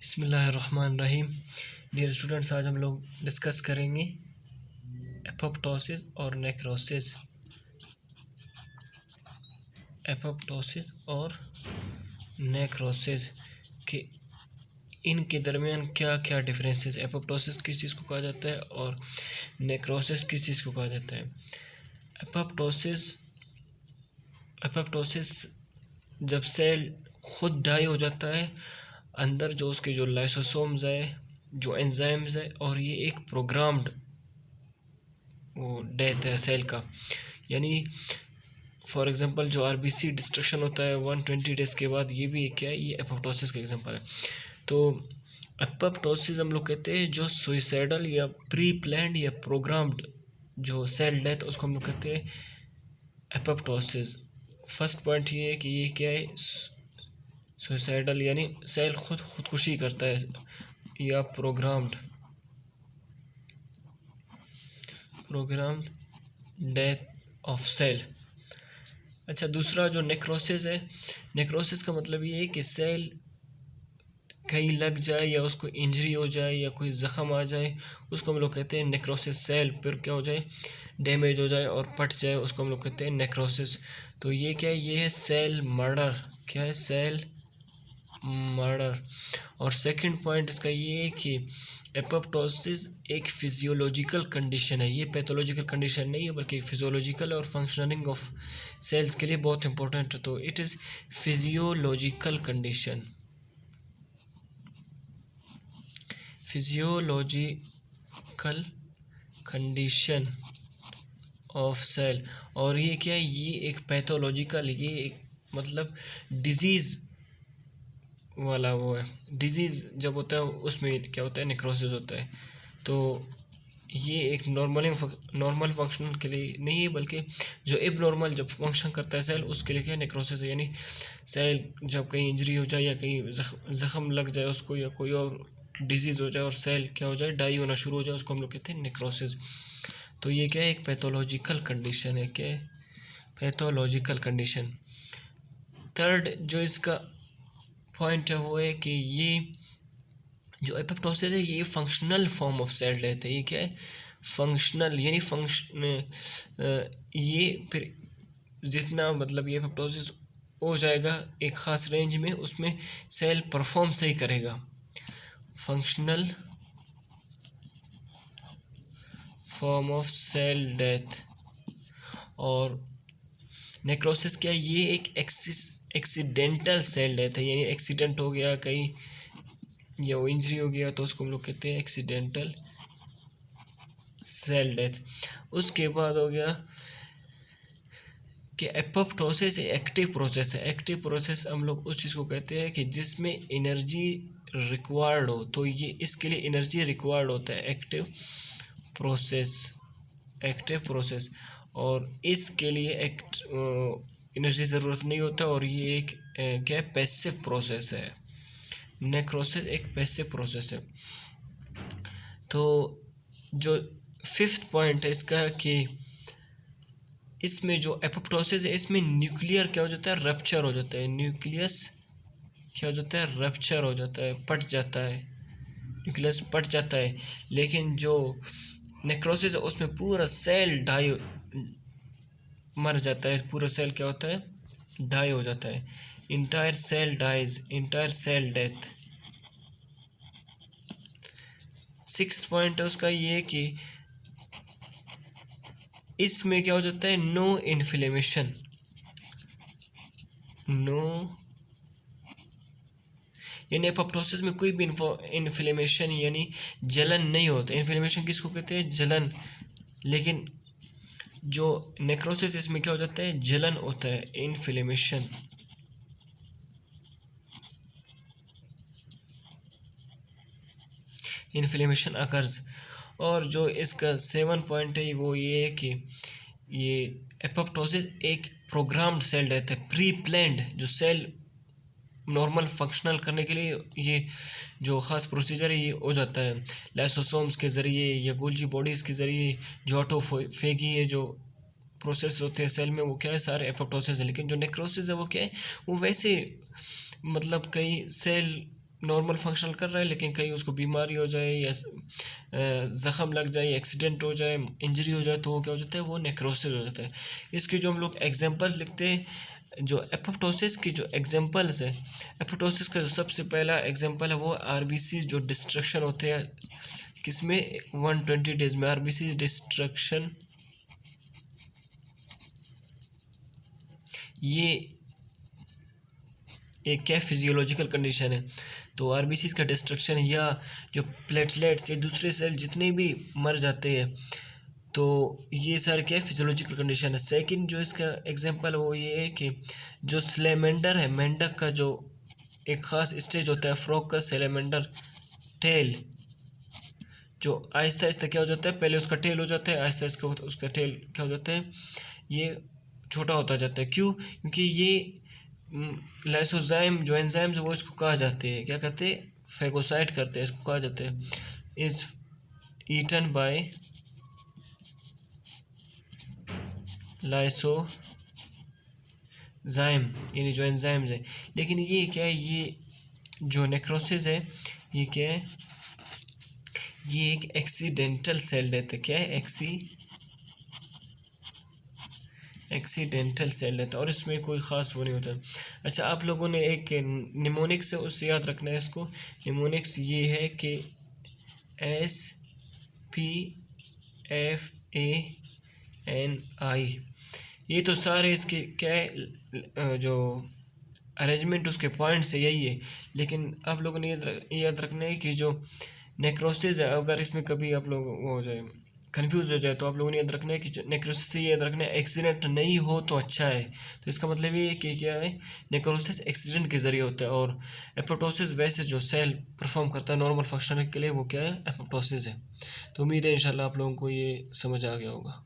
बिस्मिल्लाहिर्रहमानिर्रहीम। Dear students, आज हम लोग डिस्कस करेंगे एपोप्टोसिस और नेक्रोसिस। एपोप्टोसिस और नेक्रोसिस के इनके दरमियान क्या क्या डिफरेंसेस। एपोप्टोसिस किस चीज़ को कहा जाता है और नेक्रोसिस किस चीज़ को कहा जाता है। एपोप्टोसिस एपोप्टोसिस जब सेल खुद डाई हो जाता है, अंदर जो उसके जो लाइसोसोम्स है, जो एंजाइम्स है, और ये एक प्रोग्राम्ड वो डेथ है सेल का। यानी फॉर एग्जांपल जो आरबीसी डिस्ट्रक्शन होता है 120 डेज के बाद, ये भी क्या है, ये एपोप्टोसिस का एग्जांपल है। तो एपोप्टोसिस हम लोग कहते हैं जो सुइसाइडल या प्री प्लान्ड या प्रोग्राम्ड जो सेल डेथ, उसको हम लोग कहते हैं एपोप्टोसिस। फर्स्ट पॉइंट ये है कि ये क्या है, सुइसाइडल यानी सेल खुदकुशी करता है, या प्रोग्राम्ड डेथ ऑफ सेल। अच्छा, दूसरा जो नेक्रोसिस है, नेक्रोसिस का मतलब ये है कि सेल कहीं लग जाए या उसको इंजरी हो जाए या कोई ज़ख़म आ जाए, उसको हम लोग कहते हैं नेक्रोसिस। सेल फिर क्या हो जाए, डैमेज हो जाए और पट जाए, उसको हम लोग कहते हैं नेक्रोसिस। तो ये क्या है, ये है सेल मर्डर। क्या है, सेल मर्डर। और सेकंड पॉइंट इसका ये है कि एपोप्टोसिस एक फिजियोलॉजिकल कंडीशन है, ये पैथोलॉजिकल कंडीशन नहीं है, बल्कि फिजियोलॉजिकल और फंक्शनिंग ऑफ सेल्स के लिए बहुत इंपॉर्टेंट है। तो it is physiological condition, physiological condition of cell. और ये क्या है, ये एक पैथोलॉजिकल, ये एक मतलब डिजीज़ वाला वो है। डिजीज़ जब होता है उसमें क्या होता है, नेक्रोसिस होता है। तो ये एक नॉर्मल फंक्शन के लिए नहीं है, बल्कि जो एबनॉर्मल जब फंक्शन करता है सेल, उसके लिए क्या नेक्रोसिस है। यानी सेल जब कहीं इंजरी हो जाए या कहीं ज़ख़म लग जाए उसको, या कोई और डिजीज़ हो जाए और सेल क्या हो जाए, डाई होना शुरू हो जाए, उसको हम लोग कहते हैं नेक्रोसिस। तो ये क्या है, एक पैथोलॉजिकल कंडीशन है। क्या है, पैथोलॉजिकल कंडीशन। थर्ड जो इसका पॉइंट है वो है कि ये जो एपोप्टोसिस है, ये functional form of cell death है। ये क्या है, फंक्शनल, यानी ये फिर जितना मतलब ये एपोप्टोसिस हो जाएगा एक ख़ास रेंज में, उसमें सेल परफॉर्म सही करेगा। Functional form of cell death. और नेक्रोसिस क्या है, ये एक एक्सीडेंटल सेल डेथ है, यानी एक्सीडेंट हो गया कहीं या वो इंजरी हो गया, तो उसको हम लोग कहते हैं एक्सीडेंटल सेल डेथ। उसके बाद हो गया कि एपोप्टोसिस एक्टिव प्रोसेस है। एक्टिव प्रोसेस हम लोग उस चीज़ को कहते हैं कि जिसमें एनर्जी रिक्वायर्ड हो, तो ये इसके लिए एनर्जी रिक्वायर्ड होता है, एक्टिव प्रोसेस। और इसके लिए एनर्जी ज़रूरत नहीं होता, और ये एक क्या पैसिव प्रोसेस है। नेक्रोसिस एक पैसिव प्रोसेस है। तो जो फिफ्थ पॉइंट है इसका कि इसमें जो एपोप्टोसिस है, इसमें न्यूक्लियर क्या हो जाता है, रप्चर हो जाता है। न्यूक्लियस क्या हो जाता है, रप्चर हो जाता है, पट जाता है, न्यूक्लियस पट जाता है। लेकिन जो नेक्रोसिस है उसमें पूरा सेल मर जाता है, पूरा सेल क्या होता है, डाई हो जाता है। Entire cell dies, entire cell death. Sixth point है उसका ये कि इसमें क्या हो जाता है, नो इन्फ्लेमेशन, यानी एपोप्टोसिस में कोई भी इन्फ्लेमेशन यानी जलन नहीं होता। इन्फ्लेमेशन किसको कहते हैं, जलन। लेकिन जो नेक्रोसिस, इसमें क्या हो जाता है, जलन होता है, इन्फ्लेमेशन। Inflammation occurs. और जो इसका 7 पॉइंट है वो ये है कि ये एपोप्टोसिस एक प्रोग्राम्ड सेल डेथ है, प्री प्लान्ड। जो सेल नॉर्मल फंक्शनल करने के लिए ये जो ख़ास प्रोसीजर है ये हो जाता है, लाइसोसोम्स के ज़रिए या गोल्जी बॉडीज़ के ज़रिए, जो ऑटोफेगी है, जो प्रोसेस होते हैं सेल में, वो क्या है, सारे एपोप्टोसिस है। लेकिन जो नेक्रोसिस है वो क्या है, वो वैसे मतलब कई सेल नॉर्मल फंक्शनल कर रहा है, लेकिन कहीं उसको बीमारी हो जाए या ज़ख़म लग जाए, एक्सीडेंट हो जाए, इंजरी हो जाए, तो वो क्या हो जाता है, वो नेक्रोसिस हो जाता है। इसके जो हम लोग एग्जांपल्स लिखते हैं, जो एपोप्टोसिस की जो एग्जांपल्स है, एपोप्टोसिस का जो सबसे पहला एग्जांपल है वो आरबीसी जो डिस्ट्रक्शन होते हैं किसमें, 120 डेज में आरबीसी डिस्ट्रक्शन। ये एक क्या फिजियोलॉजिकल कंडीशन है। तो आरबीसी का डिस्ट्रक्शन या जो प्लेटलेट्स या दूसरे सेल जितने भी मर जाते हैं, तो ये सारे क्या फिजियोलॉजिकल कंडीशन है। सेकंड जो इसका एग्जांपल है वो ये है कि जो सैलेमेंडर है, मेंढक का जो एक ख़ास स्टेज होता है, फ्रॉग का सैलेमेंडर टेल, जो आहिस्ता आहिस्ता क्या हो जाता है, पहले उसका टेल हो जाता है, आहिस्ता आहिस्ता उसका टेल क्या हो जाता है, ये छोटा होता जाता है। क्यों? क्योंकि ये लाइसोजाइम जो एंजाइम्स है वो इसको कहा जाते हैं, क्या कहते हैं, फेगोसाइट करते हैं, इसको कहा जाता है इज ईटन बाय लाइसोजाइम, यानी जो एंजाइम्स है। लेकिन ये क्या है, ये जो नेक्रोसिस है ये क्या है, ये एक एक्सीडेंटल सेल डेथ है। क्या है, एक्सीडेंटल सेल डेथ, और इसमें कोई ख़ास वो नहीं होता। अच्छा, आप लोगों ने एक निमोनिक्स है उससे याद रखना है इसको। निमोनिक्स ये है कि SPFANI, ये तो सारे इसके क्या है, जो अरेंजमेंट उसके पॉइंट्स है यही है। लेकिन आप लोगों ने याद रखना है कि जो नेक्रोसिस है, अगर इसमें कभी आप लोग वो हो जाए, कंफ्यूज हो जाए, तो आप लोगों ने याद रखना है कि जो नेक्रोसिस से याद रखना है, एक्सीडेंट नहीं हो तो अच्छा है। तो इसका मतलब ये है कि क्या है, नेक्रोसिस एक्सीडेंट के ज़रिए होता है, और एपोप्टोसिस वैसे जो सेल परफॉर्म करता है नॉर्मल फंक्शन के लिए, वो क्या है, एपोप्टोसिस है। तो उम्मीद है इंशाल्लाह आप लोगों को ये समझ आ गया होगा।